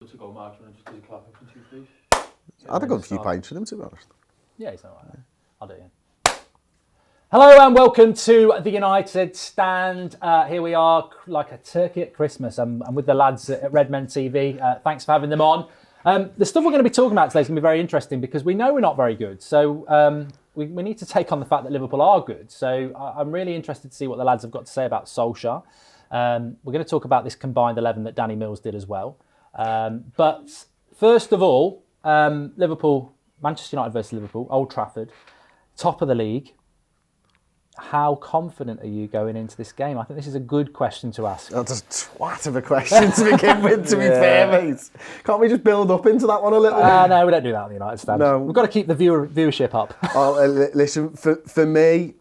To go Mark, and just do a clap for 2, please. I'd have got a few pints with him, to be honest. Yeah, he's alright. Yeah. I'll do it. Hello and welcome to the United Stand. Here we are, like a turkey at Christmas. I'm with the lads at Redmen TV. Thanks for having them on. The stuff we're going to be talking about today is going to be very interesting because we know we're not very good. So we need to take on the fact that Liverpool are good. So I'm really interested to see what the lads have got to say about Solskjaer. We're going to talk about this combined 11 that Danny Mills did as well. But first of all, Liverpool, Manchester United versus Liverpool, Old Trafford, top of the league. How confident are you going into this game? I think this is a good question to ask. That's a twat of a question to begin with, to be fair, mate. Can't we just build up into that one a little bit? No, we don't do that on the United Stand. No. We've got to keep the viewership up. Listen, for me,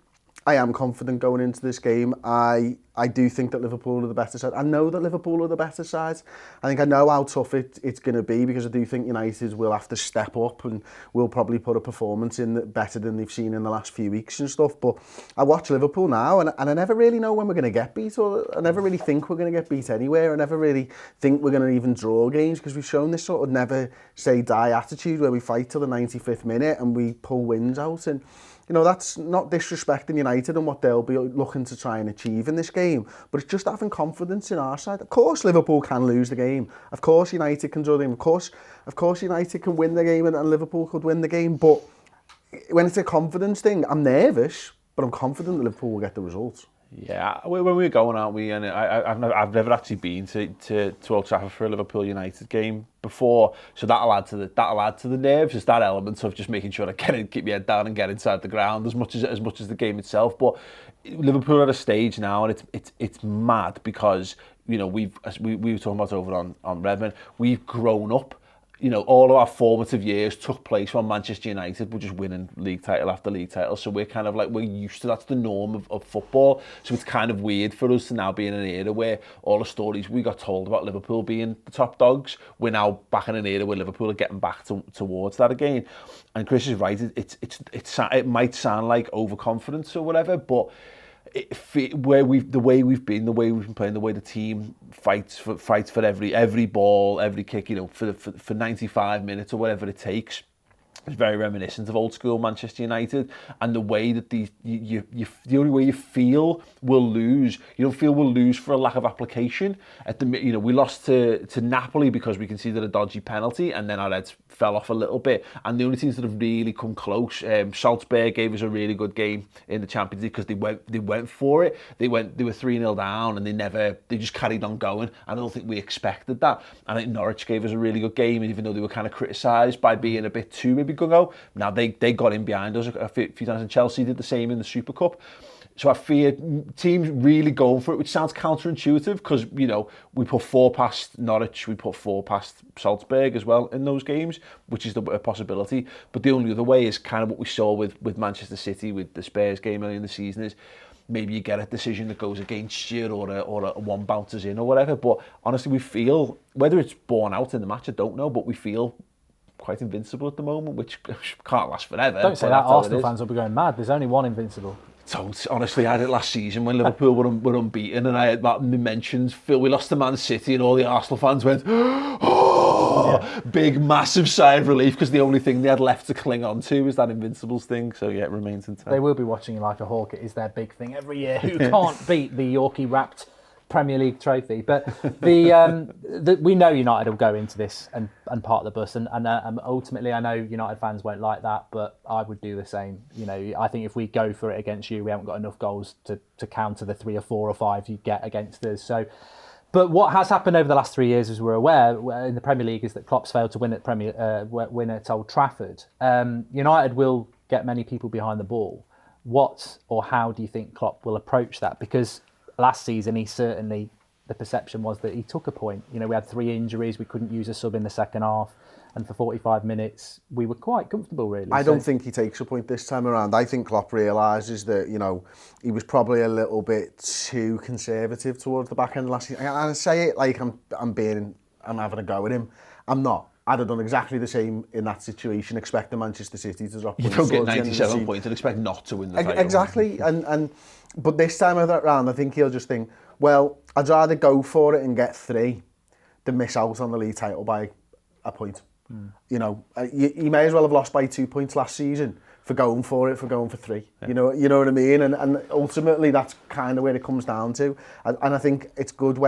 I am confident going into this game. I do think that Liverpool are the better side. I know that Liverpool are the better side. I think I know how tough it's going to be because I do think United will have to step up and will probably put a performance in that better than they've seen in the last few weeks and stuff. But I watch Liverpool now and I never really know when we're going to get beat, or I never really think we're going to get beat anywhere. I never really think we're going to even draw games because we've shown this sort of never say die attitude where we fight till the 95th minute and we pull wins out. And you know, that's not disrespecting United and what they'll be looking to try and achieve in this game, but it's just having confidence in our side. Of course, Liverpool can lose the game. Of course, United can draw the game. Of course, United can win the game and Liverpool could win the game. But when it's a confidence thing, I'm nervous, but I'm confident that Liverpool will get the results. Yeah, when we're going, aren't we? And I've never actually been to Old Trafford for a Liverpool United game before, so that'll add to the nerves. It's that element of just making sure I keep my head down and get inside the ground as much as the game itself. But Liverpool are at a stage now, and it's mad because you know we were talking about over on Redmen. We've grown up. You know, all of our formative years took place when Manchester United were just winning league title after league title. So we're kind of like, we're used to, that's the norm of football. So it's kind of weird for us to now be in an era where all the stories we got told about Liverpool being the top dogs, we're now back in an era where Liverpool are getting back towards that again. And Chris is right, it might sound like overconfidence or whatever, but the way we've been playing, the way the team fights for every ball, every kick, you know, for 95 minutes or whatever it takes. It's very reminiscent of old school Manchester United, and the way that the only way you feel we'll lose, you don't feel we'll lose for a lack of application. We lost to Napoli because we conceded a dodgy penalty, and then our heads fell off a little bit. And the only teams that have really come close, Salzburg gave us a really good game in the Champions League because they went for it. They were 3-0 down and they just carried on going. And I don't think we expected that. And I think Norwich gave us a really good game, even though they were kind of criticised by being a bit too maybe go. Now they got in behind us a few times, and Chelsea did the same in the Super Cup. So I fear teams really going for it, which sounds counterintuitive because, you know, we put 4 past Norwich, we put 4 past Salzburg as well in those games, which is a possibility. But the only other way is kind of what we saw with Manchester City, with the Spurs game early in the season, is maybe you get a decision that goes against you or a one bounces in or whatever. But honestly, we feel, whether it's borne out in the match, I don't know, but we feel quite invincible at the moment, which can't last forever. Don't say that, Arsenal fans will be going mad. There's only one invincible. Don't. Honestly, I had it last season when Liverpool were unbeaten, and I had that mentions, Phil, we lost to Man City, and all the Arsenal fans went, oh, yeah. Big, massive sigh of relief, because the only thing they had left to cling on to was that Invincibles thing, so yeah, it remains intact. They will be watching you like a hawk. It is their big thing every year. Who can't beat the Yorkie-wrapped Premier League trophy? But we know United will go into this and part the bus, and ultimately I know United fans won't like that, but I would do the same. You know, I think if we go for it against you, we haven't got enough goals to counter the 3 or 4 or 5 you get against us. So, but what has happened over the last 3 years, as we're aware, in the Premier League, is that Klopp's failed to win at Old Trafford. United will get many people behind the ball. What or how do you think Klopp will approach that? Because last season, the perception was that he took a point. You know, we had 3 injuries, we couldn't use a sub in the second half, and for 45 minutes, we were quite comfortable, really. I don't think he takes a point this time around. I think Klopp realises that, you know, he was probably a little bit too conservative towards the back end of last season. And I say it like I'm having a go at him. I'm not. I'd have done exactly the same in that situation, expecting Manchester City to drop points. You don't get 97 points and expect not to win the title. Exactly. But this time around, I think he'll just think, well, I'd rather go for it and get 3 to miss out on the league title by a point. You know, you may as well have lost by 2 points last season for going for 3. Yeah. You know what I mean? And ultimately that's kind of where it comes down to. And I think it's good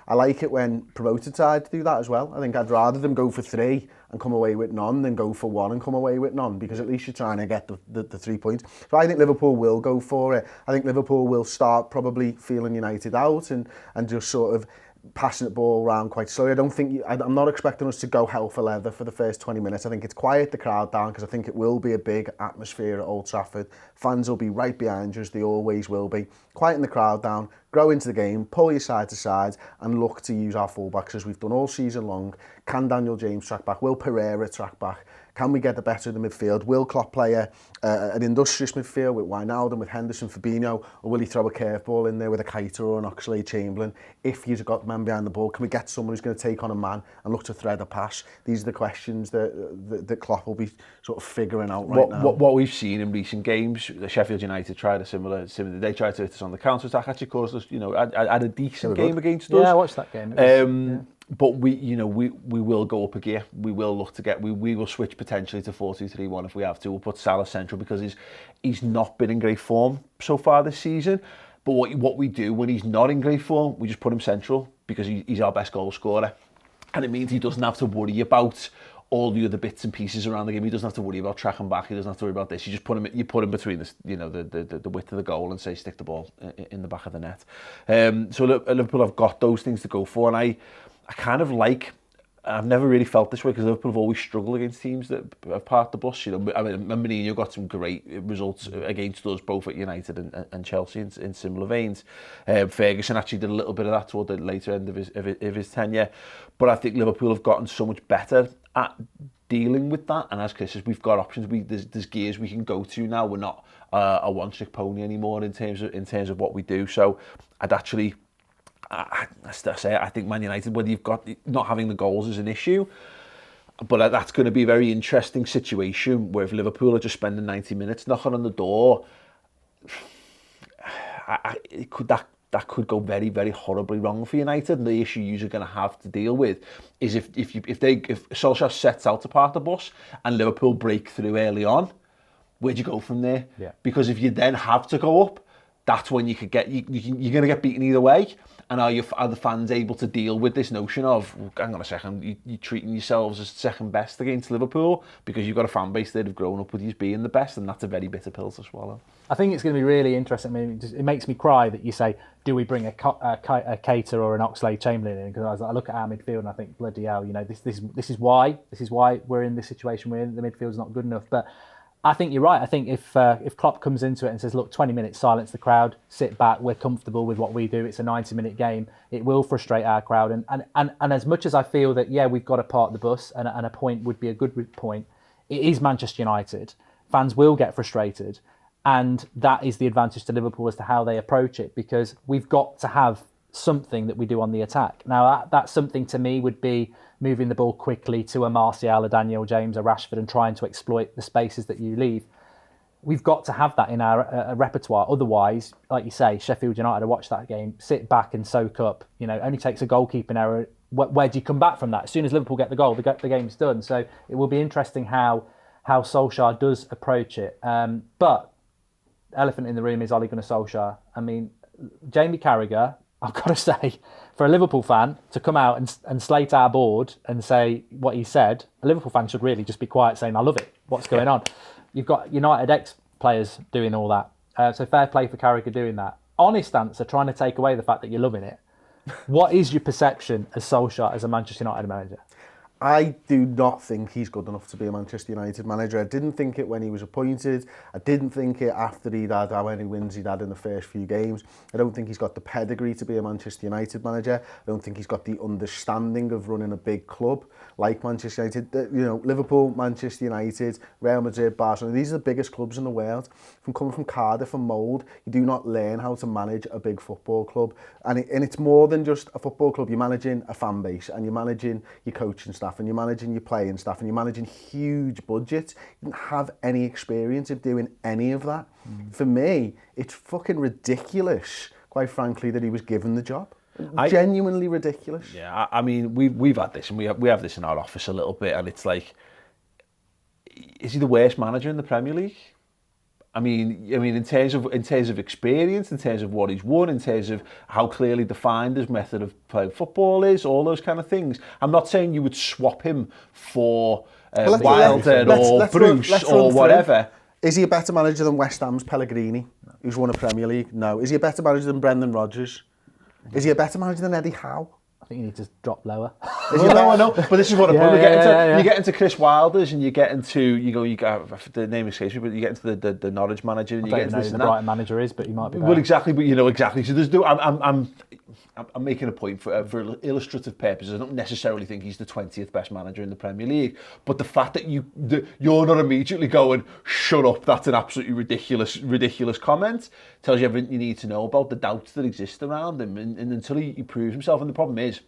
I like it when promoted sides do that as well. I think I'd rather them go for 3 and come away with none than go for 1 and come away with none, because at least you're trying to get the 3 points. So I think Liverpool will go for it. I think Liverpool will start probably feeling United out and just sort of passing the ball around quite slowly. I'm not expecting us to go hell for leather for the first 20 minutes. I think it's quiet the crowd down, because I think it will be a big atmosphere at Old Trafford. Fans will be right behind you, as they always will be. Quieten the crowd down, grow into the game, pull your side to side, and look to use our fullbacks as we've done all season long. Can Daniel James track back? Will Pereira track back? Can we get the better of the midfield? Will Klopp play an industrious midfield with Wijnaldum, with Henderson, Fabinho, or will he throw a curveball in there with a Keita or an Oxlade-Chamberlain? If he's got men behind the ball, can we get someone who's going to take on a man and look to thread a pass? These are the questions that Klopp will be sort of figuring out now. What we've seen in recent games, Sheffield United tried a similar. They tried to hit us on the counter-attack, actually caused us, had a decent game against us. Yeah, I watched that game. But we will go up a gear. We will look to we will switch potentially to 4-2-3-1 if we have to. We'll put Salah central, because he's not been in great form so far this season. But what we do when he's not in great form, we just put him central, because he's our best goal scorer, and it means he doesn't have to worry about all the other bits and pieces around the game. He doesn't have to worry about tracking back. He doesn't have to worry about this. You just put him between the width of the goal and say stick the ball in the back of the net. So Liverpool have got those things to go for, and I kind of like. I've never really felt this way, because Liverpool have always struggled against teams that have parked the bus. I mean, Mourinho got some great results against us, both at United and Chelsea in similar veins. Ferguson actually did a little bit of that toward the later end of his tenure. But I think Liverpool have gotten so much better at dealing with that. And as Chris says, we've got options. There's gears we can go to now. We're not a one-trick pony anymore in terms of what we do. So I'd actually. I think Man United, whether you've got not having the goals is an issue, but that's going to be a very interesting situation where if Liverpool are just spending 90 minutes knocking on the door, that could go very, very horribly wrong for United. And the issue you're going to have to deal with is if Solskjaer sets out to park the bus and Liverpool break through early on, where'd you go from there? Yeah. Because if you then have to go up, that's when you could get you're going to get beaten either way. And are the fans able to deal with this notion of, hang on a second, you're treating yourselves as second best against Liverpool because you've got a fan base that have grown up with you being the best, and that's a very bitter pill to swallow. I think it's going to be really interesting. I mean, it makes me cry that you say, do we bring a Keita or an Oxlade-Chamberlain in? Because I look at our midfield and I think, bloody hell, this is why we're in this situation we're in. The midfield's not good enough. But I think you're right. I think if Klopp comes into it and says, look, 20 minutes, silence the crowd, sit back, we're comfortable with what we do, it's a 90-minute game, it will frustrate our crowd. And as much as I feel that, yeah, we've got to park the bus and a point would be a good point, it is Manchester United. Fans will get frustrated. And that is the advantage to Liverpool as to how they approach it, because we've got to have something that we do on the attack. Now, that something to me would be moving the ball quickly to a Martial, a Daniel James, a Rashford, and trying to exploit the spaces that you leave. We've got to have that in our repertoire. Otherwise, like you say, Sheffield United, I watched that game, sit back and soak up. It only takes a goalkeeping error. Where do you come back from that? As soon as Liverpool get the goal, the game's done. So it will be interesting how Solskjaer does approach it. But elephant in the room is Ole Gunnar Solskjaer. I mean, Jamie Carragher, I've got to say, for a Liverpool fan to come out and slate our board and say what he said, a Liverpool fan should really just be quiet saying, I love it. What's going on? You've got United ex-players doing all that. So fair play for Carragher doing that. Honest answer, trying to take away the fact that you're loving it. What is your perception as Solskjaer as a Manchester United manager? I do not think he's good enough to be a Manchester United manager. I didn't think it when he was appointed. I didn't think it after he'd had how many wins he'd had in the first few games. I don't think he's got the pedigree to be a Manchester United manager. I don't think he's got the understanding of running a big club like Manchester United. Liverpool, Manchester United, Real Madrid, Barcelona, these are the biggest clubs in the world. From coming from Cardiff and Mould, you do not learn how to manage a big football club. And it's more than just a football club. You're managing a fan base and you're managing your coaching staff and you're managing your playing staff and you're managing huge budgets. You didn't have any experience of doing any of that. For me, it's fucking ridiculous, quite frankly, that he was given the job. Genuinely ridiculous. Yeah, I mean, we've had this, and we have this in our office a little bit, and it's like, is he the worst manager in the Premier League? I mean, in terms of experience, in terms of what he's won, in terms of how clearly defined his method of playing football is, all those kind of things. I'm not saying you would swap him for Wilder or Bruce or whatever. Is he a better manager than West Ham's Pellegrini, who's won a Premier League? No. Is he a better manager than Brendan Rodgers? Is he a better manager than Eddie Howe? I think you need to drop lower. I know. But this is what you get into Chris Wilder's, and you get into you get the name escapes me, but you get into the Norwich manager, and you get into this who and the Brighton manager is, but he might be better. Well, exactly, but exactly. So there's I'm making a point for illustrative purposes. I don't necessarily think he's the 20th best manager in the Premier League, but the fact that you're not immediately going, shut up, that's an absolutely ridiculous comment, tells you everything you need to know about the doubts that exist around him, and until he proves himself. And the problem is,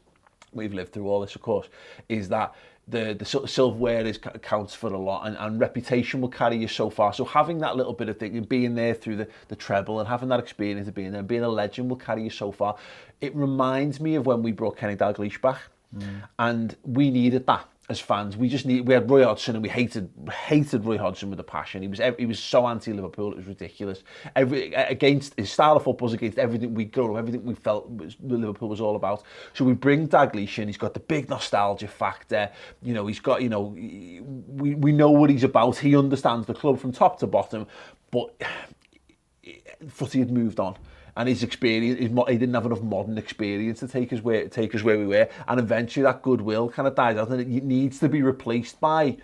we've lived through all this, of course, is that the silverware counts for a lot, and reputation will carry you so far. So having that little bit of thing, and being there through the treble, and having that experience of being there, and being a legend will carry you so far. It reminds me of when we brought Kenny Dalglish back, and we needed that as fans. We had Roy Hodgson, and we hated Roy Hodgson with a passion. He was so anti-Liverpool, it was ridiculous. Against his style of football, was against everything we'd grown up, everything we felt Liverpool was all about. So we bring Dalglish in. He's got the big nostalgia factor. He's got, we know what he's about. He understands the club from top to bottom, but Footy had moved on. And his experience, he didn't have enough modern experience to take us where we were. And eventually that goodwill kind of dies out, and it needs to be replaced by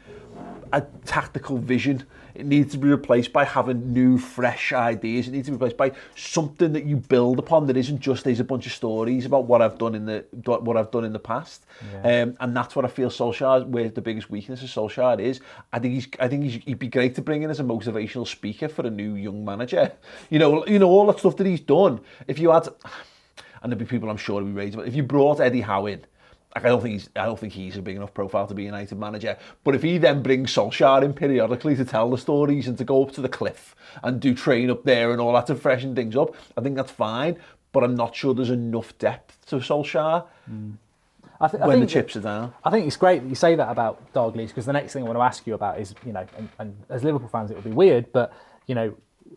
a tactical vision. It needs to be replaced by having new, fresh ideas. It needs to be replaced by something that you build upon that isn't just there's a bunch of stories about what I've done in the past. Yeah. And that's what I feel Solskjaer, where the biggest weakness of Solskjaer is. I think he'd be great to bring in as a motivational speaker for a new young manager. All that stuff that he's done. If you had, and there'd be people I'm sure would be raised, but if you brought Eddie Howe in, I don't think he's a big enough profile to be United manager. But if he then brings Solskjaer in periodically to tell the stories and to go up to the cliff and do train up there and all that to freshen things up, I think that's fine. But I'm not sure there's enough depth to Solskjaer when the chips are down. I think it's great that you say that about Dalglish, because the next thing I want to ask you about is, and as Liverpool fans it would be weird, but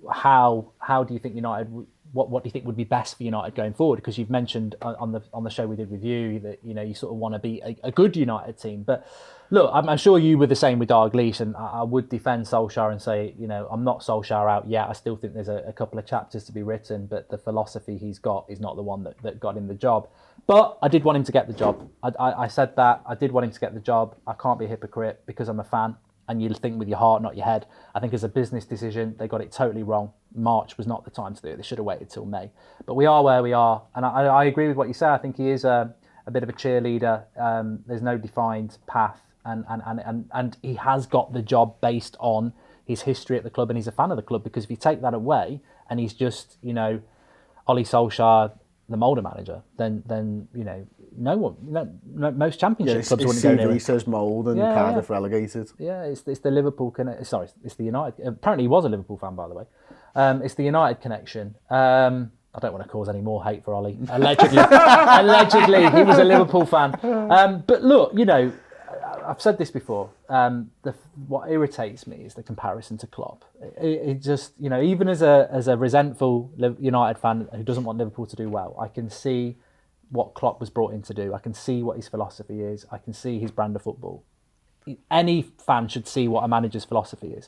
how do you think United? What do you think would be best for United going forward? Because you've mentioned on the show we did with you that you sort of want to be a good United team. But look, I'm sure you were the same with Dalglish, and I would defend Solskjaer and say, I'm not Solskjaer out yet. I still think there's a couple of chapters to be written, but the philosophy he's got is not the one that got him the job. But I did want him to get the job. I said that. I did want him to get the job. I can't be a hypocrite because I'm a fan. And you think with your heart, not your head. I think as a business decision, they got it totally wrong. March was not the time to do it. They should have waited till May. But we are where we are. And I agree with what you say. I think he is a bit of a cheerleader. There's no defined path. And he has got the job based on his history at the club. And he's a fan of the club, because if you take that away and he's just, Ole Solskjaer, the Mulder manager, then no one, most championship clubs wouldn't go near it. His CV says Mould and Cardiff relegated. Yeah, it's the Liverpool it's the United. Apparently, he was a Liverpool fan, by the way. It's the United connection. I don't want to cause any more hate for Ollie. Allegedly, he was a Liverpool fan. But look, I've said this before. What irritates me is the comparison to Klopp. It just, even as a resentful United fan who doesn't want Liverpool to do well, I can see what Klopp was brought in to do. I can see what his philosophy is. I can see his brand of football. Any fan should see what a manager's philosophy is.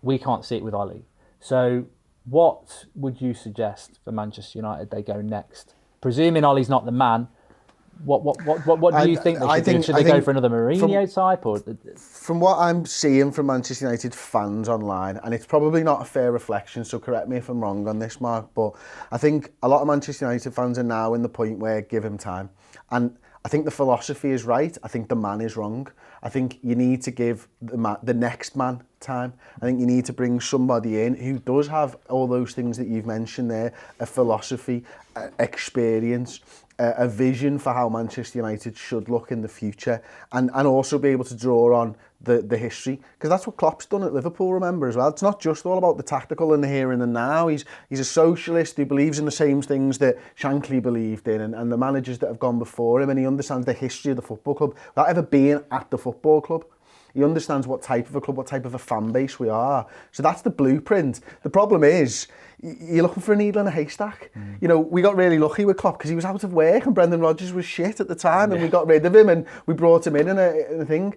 We can't see it with Ollie. So what would you suggest for Manchester United they go next? Presuming Ollie's not the man, what do you think they should do? Should they go for another Mourinho type? Or from what I'm seeing from Manchester United fans online, and it's probably not a fair reflection, so correct me if I'm wrong on this, Mark, but I think a lot of Manchester United fans are now in the point where give him time. And I think the philosophy is right. I think the man is wrong. I think you need to give the next man time. I think you need to bring somebody in who does have all those things that you've mentioned there, a philosophy, experience, a vision for how Manchester United should look in the future, and also be able to draw on the history, because that's what Klopp's done at Liverpool, remember, as well. It's not just all about the tactical and the here and the now. He's a socialist who believes in the same things that Shankly believed in, and the managers that have gone before him, and he understands the history of the football club without ever being at the football club. He understands what type of a club, what type of a fan base we are. So that's the blueprint. The problem is, you're looking for a needle in a haystack. You know, we got really lucky with Klopp because he was out of work and Brendan Rodgers was shit at the time, and we got rid of him and we brought him in a thing.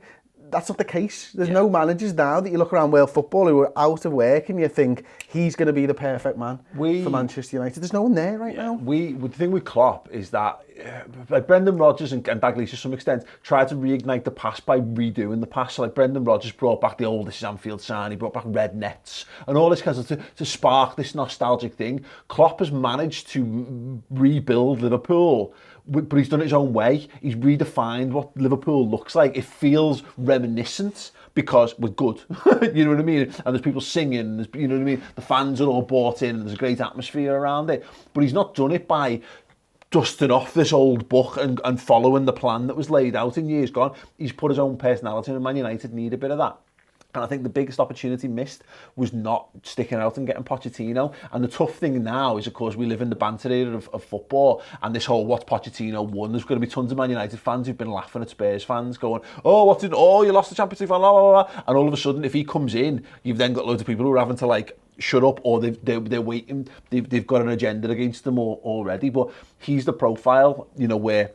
That's not the case. There's no managers now that you look around world football who are out of work and you think he's going to be the perfect man for Manchester United. There's no one there right now. The thing with Klopp is that like Brendan Rodgers and Dalglish to some extent tried to reignite the past by redoing the past. So like Brendan Rodgers brought back the old "This is Anfield" sign, he brought back red nets and all this kind of to spark this nostalgic thing. Klopp has managed to rebuild Liverpool, but he's done it his own way. He's redefined what Liverpool looks like. It feels reminiscent because we're good. You know what I mean? And there's people singing, there's, you know what I mean? The fans are all bought in and there's a great atmosphere around it. But he's not done it by dusting off this old book and following the plan that was laid out in years gone. He's put his own personality in, and Man United need a bit of that. And I think the biggest opportunity missed was not sticking out and getting Pochettino. And the tough thing now is, of course, we live in the banter era of football, and this whole "what's Pochettino won?" There's going to be tons of Man United fans who've been laughing at Spurs fans, going, "Oh, you lost the Champions League, blah, blah, blah." And all of a sudden, if he comes in, you've then got loads of people who are having to like shut up, or they're waiting. They've got an agenda against them already. But he's the profile, you know, where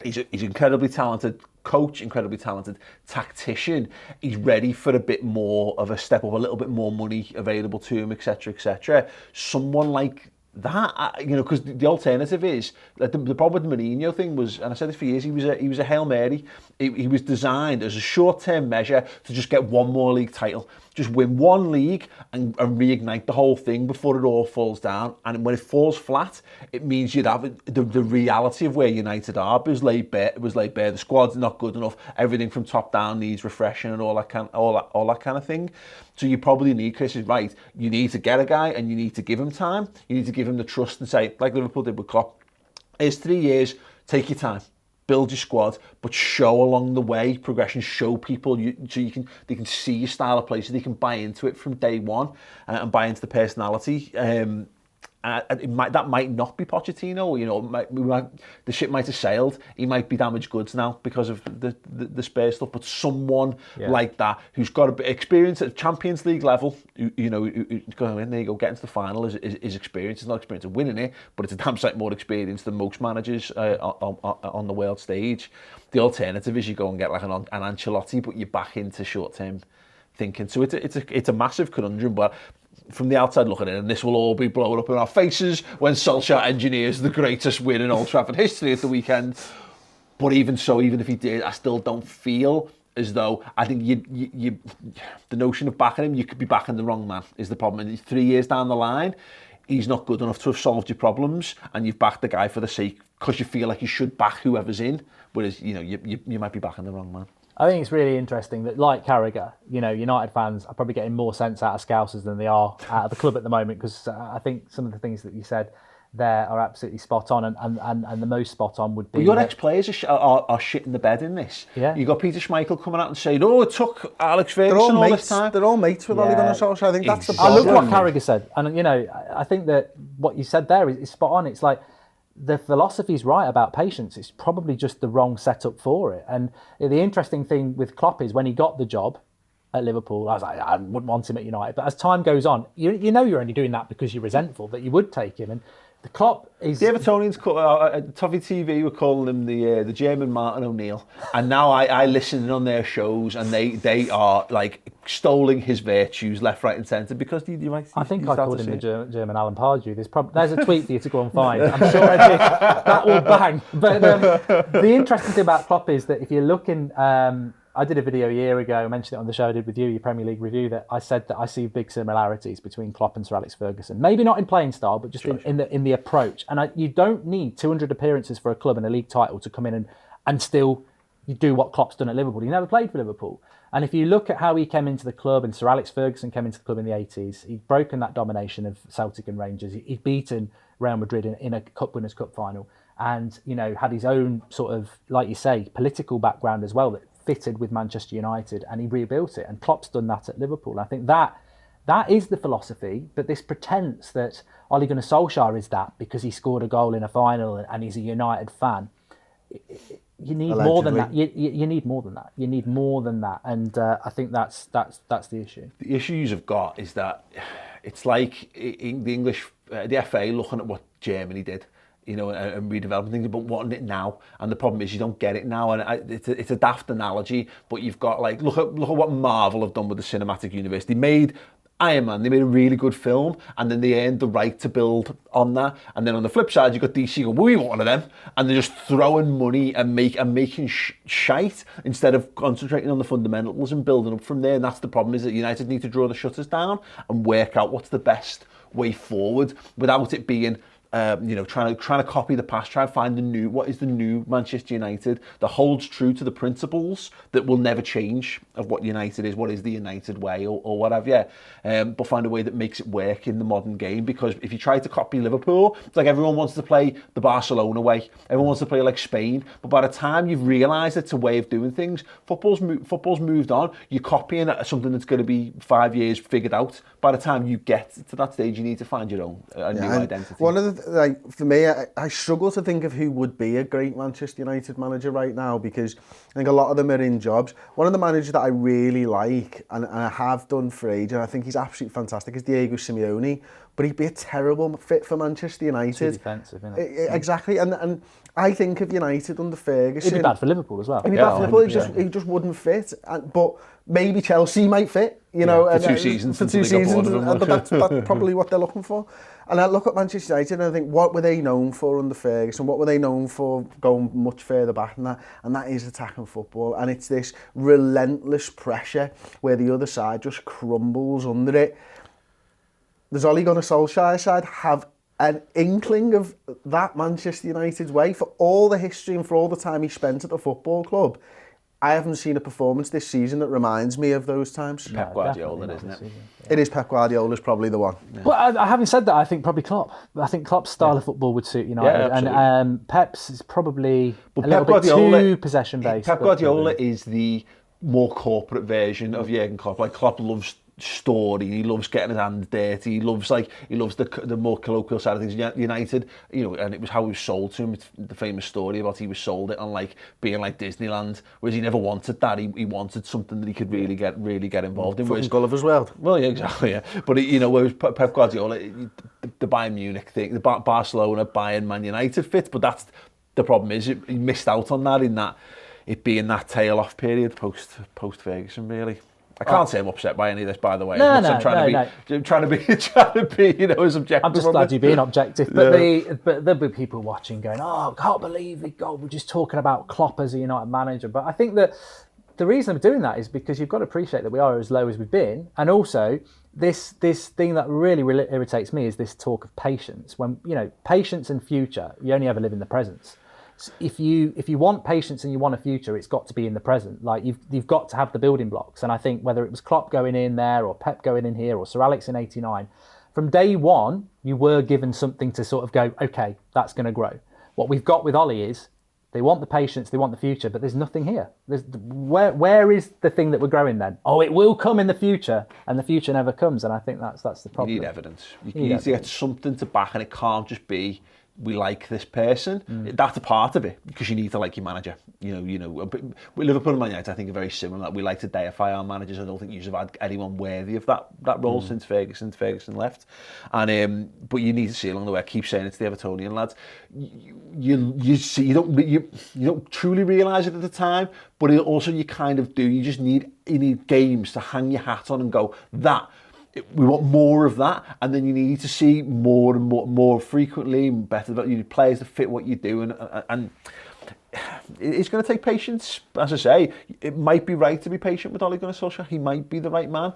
he's incredibly talented coach, incredibly talented tactician. He's ready for a bit more of a step up, a little bit more money available to him, etc., etc. Someone like that, you know, because the alternative is like the problem with the Mourinho thing was, and I said this for years, he was a Hail Mary. He was designed as a short-term measure to just get one more league title, just win one league and reignite the whole thing before it all falls down. And when it falls flat, it means you'd have the reality of where United are was laid bare. The squad's not good enough. Everything from top down needs refreshing and all that kind of thing. So you probably need, Chris is right, you need to get a guy and you need to give him time. You need to give him the trust and say, like Liverpool did with Klopp, here's 3 years, take your time. Build your squad, but show along the way progression. Show people so they can see your style of play, so they can buy into it from day one and buy into the personality. That might not be Pochettino. You know, the ship might have sailed. He might be damaged goods now because of the Spurs stuff. But someone like that who's got a bit of experience at Champions League level, you know, who's going in there, you go get into the final is experience. It's not experience of winning it, but it's a damn sight more experience than most managers on the world stage. The alternative is you go and get like an Ancelotti, but you're back into short-term thinking. So it's a massive conundrum, but from the outside looking in, and this will all be blown up in our faces when Solskjaer engineers the greatest win in Old Trafford history at the weekend. But even so, even if he did, I still don't feel as though, I think you the notion of backing him, you could be backing the wrong man is the problem. And 3 years down the line, he's not good enough to have solved your problems, and you've backed the guy for the sake, because you feel like you should back whoever's in, whereas, you know, you might be backing the wrong man. I think it's really interesting that, like Carragher, you know, United fans are probably getting more sense out of Scousers than they are out of the club at the moment, because I think some of the things that you said there are absolutely spot on, and the most spot on would be... Well, your ex-players are shitting the bed in this. Yeah. You got Peter Schmeichel coming out and saying, "Oh, it took Alex Ferguson all this time." They're all mates with Ole Gunnar Solskjaer. I think that's the I problem. love what Carragher said, and you know, I think that what you said there is spot on. It's like, the philosophy's right about patience. It's probably just the wrong setup for it. And the interesting thing with Klopp is when he got the job at Liverpool, I was like, I wouldn't want him at United. But as time goes on, you know you're only doing that because you're resentful, that you would take him. And the Klopp is... The Evertonians, Toffee TV were calling him the German Martin O'Neill. And now I listen on their shows, and they are like extolling his virtues left, right and centre, because I think I called him the German Alan Pardew. There's a tweet for you to go and find. I'm sure that will bang. But the interesting thing about Klopp is that if you're looking... I did a video a year ago, I mentioned it on the show I did with you, your Premier League review, that I said that I see big similarities between Klopp and Sir Alex Ferguson. Maybe not in playing style, but just in the approach. And you don't need 200 appearances for a club and a league title to come in and still you do what Klopp's done at Liverpool. He never played for Liverpool. And if you look at how he came into the club, and Sir Alex Ferguson came into the club in the 80s, he'd broken that domination of Celtic and Rangers. He'd beaten Real Madrid in a Cup Winners' Cup final. and had his own sort of, like you say, political background as well that fitted with Manchester United, and he rebuilt it. And Klopp's done that at Liverpool. I think that is the philosophy, but this pretense that Ole Gunnar Solskjaer is that because he scored a goal in a final and he's a United fan. You need more than that. You need more than that. You need more than that, and I think that's the issue. The issues you've got is that it's like in the English, the FA looking at what Germany did, and redeveloping things, but wanting it now. And the problem is you don't get it now. And it's a daft analogy, but you've got look at what Marvel have done with the cinematic universe. They made Iron Man, they made a really good film, and then they earned the right to build on that. And then on the flip side, you've got DC going, well, we want one of them, and they're just throwing money and making shite instead of concentrating on the fundamentals and building up from there. And that's the problem, is that United need to draw the shutters down and work out what's the best way forward without it being trying to copy the past, try to find what is the new Manchester United that holds true to the principles that will never change of what United is, what is the United way or whatever, but find a way that makes it work in the modern game. Because if you try to copy Liverpool, it's like everyone wants to play the Barcelona way, everyone wants to play like Spain, but by the time you've realised it's a way of doing things, football's moved on, you're copying something that's going to be 5 years figured out. By the time you get to that stage, you need to find your own new identity. One of the for me, I struggle to think of who would be a great Manchester United manager right now, because I think a lot of them are in jobs. One of the managers that I really like, and I have done for ages, and I think he's absolutely fantastic, is Diego Simeone, but he'd be a terrible fit for Manchester United. Too defensive, isn't it? Exactly, and I think of United under Ferguson. He'd be bad for Liverpool as well. He'd be bad for Liverpool, he just wouldn't fit. But maybe Chelsea might fit, for 2 seasons. For 2 seasons, and that's probably what they're looking for. And I look at Manchester United and I think, what were they known for under Ferguson? What were they known for going much further back than that? And that is attacking football. And it's this relentless pressure where the other side just crumbles under it. Does Ole Gunnar Solskjaer's side have an inkling of that Manchester United way? For all the history and for all the time he spent at the football club, I haven't seen a performance this season that reminds me of those times. Pep Guardiola, isn't it? It is. Pep Guardiola's probably the one. Yeah. Well, having said that, I think probably Klopp. I think Klopp's style of football would suit United, and Pep's is probably a little bit too possession based. Pep Guardiola is the more corporate version of Jurgen Klopp. Like, Klopp loves story, he loves getting his hands dirty, he loves the more colloquial side of things. United, and it was how he was sold to him. It's the famous story about he was sold it on being like Disneyland, whereas he never wanted that. He wanted something that he could really get involved in. Fucking Gulliver's World. Well, yeah, exactly, yeah. But whereas Pep Guardiola, the Bayern Munich thing, the Barcelona, Bayern, Man United fit, but that's the problem, is he missed out on that, in that it being that tail off period post Ferguson, really. I can't say I'm upset by any of this, by the way. No. I'm trying to be as objective. I'm just glad you're being objective. But there'll be people watching going, "Oh, I can't believe we're just talking about Klopp as a United manager." But I think that the reason I'm doing that is because you've got to appreciate that we are as low as we've been, and also this thing that really irritates me is this talk of patience. When patience and future, you only ever live in the present. If you want patience and you want a future, it's got to be in the present. Like, you've got to have the building blocks. And I think whether it was Klopp going in there or Pep going in here or Sir Alex in '89, from day one you were given something to sort of go, okay, that's going to grow. What we've got with Ollie is they want the patience, they want the future, but there's nothing here. Where is the thing that we're growing then? Oh, it will come in the future, and the future never comes. And I think that's the problem. You need evidence. You need to get something to back, and it can't just be, we like this person. That's a part of it, because you need to like your manager. Liverpool and Man United, I think, are very similar. We like to deify our managers. I don't think you've had anyone worthy of that role since Ferguson left. And but you need to see along the way. I keep saying it to the Evertonian lads. You see, you don't truly realise it at the time, but also you kind of do. You need games to hang your hat on and go, that. We want more of that, and then you need to see more and more frequently, better. You need players that fit what you do, and it's going to take patience. As I say, it might be right to be patient with Ole Gunnar Solskjaer. He might be the right man.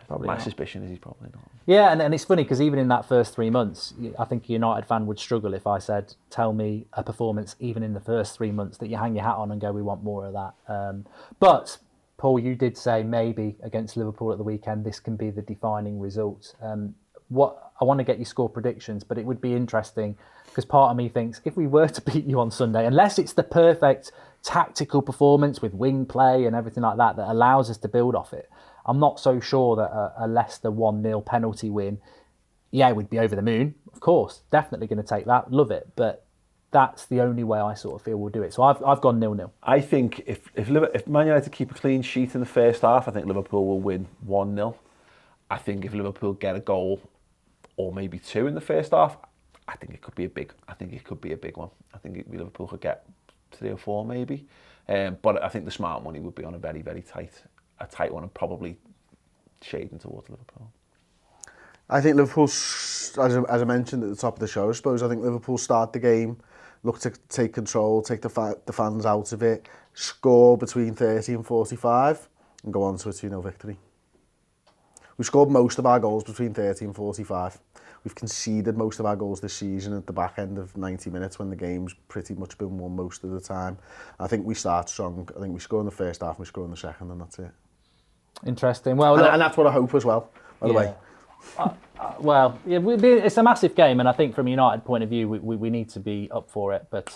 Probably My not. suspicion is he's probably not. Yeah, and it's funny because even in that first 3 months, I think a United fan would struggle if I said, tell me a performance even in the first 3 months that you hang your hat on and go, we want more of that. But Paul, you did say maybe against Liverpool at the weekend, this can be the defining result. I want to get your score predictions, but it would be interesting because part of me thinks if we were to beat you on Sunday, unless it's the perfect tactical performance with wing play and everything like that that allows us to build off it, I'm not so sure that a Leicester 1-0 penalty win, we'd be over the moon. Of course, definitely going to take that, love it, but that's the only way I sort of feel we'll do it. So I've gone 0-0. I think if Man United keep a clean sheet in the first half, I think Liverpool will win 1-0. I think if Liverpool get a goal or maybe 2 in the first half, I think it could be a big one. I think Liverpool could get 3 or 4 maybe. But I think the smart money would be on a very, very tight one and probably shading towards Liverpool. I think Liverpool, as I mentioned at the top of the show, I suppose, I think Liverpool start the game, look to take control, take the fans out of it, score between 30 and 45 and go on to a 2-0 victory. We've scored most of our goals between 30 and 45. We've conceded most of our goals this season at the back end of 90 minutes when the game's pretty much been won most of the time. I think we start strong. I think we score in the first half and we score in the second, and that's it. Interesting. Well, and that's what I hope as well, by the way. It's a massive game, and I think from a United point of view, we need to be up for it. But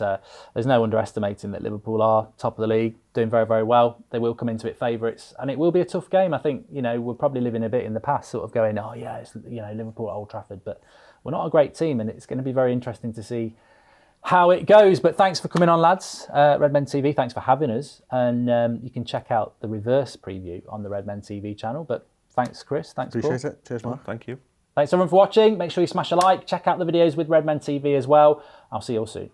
there's no underestimating that Liverpool are top of the league, doing very, very well. They will come into it favourites, and it will be a tough game. I think we're probably living a bit in the past, sort of going, it's Liverpool at Old Trafford, but we're not a great team, and it's going to be very interesting to see how it goes. But thanks for coming on, lads. Redmen TV, thanks for having us, and you can check out the reverse preview on the Redmen TV channel. But thanks, Chris. Thanks, Paul. Appreciate it. Cheers, Mark. Thank you. Thanks everyone for watching. Make sure you smash a like. Check out the videos with Redmen TV as well. I'll see you all soon.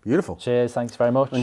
Beautiful. Cheers. Thanks very much.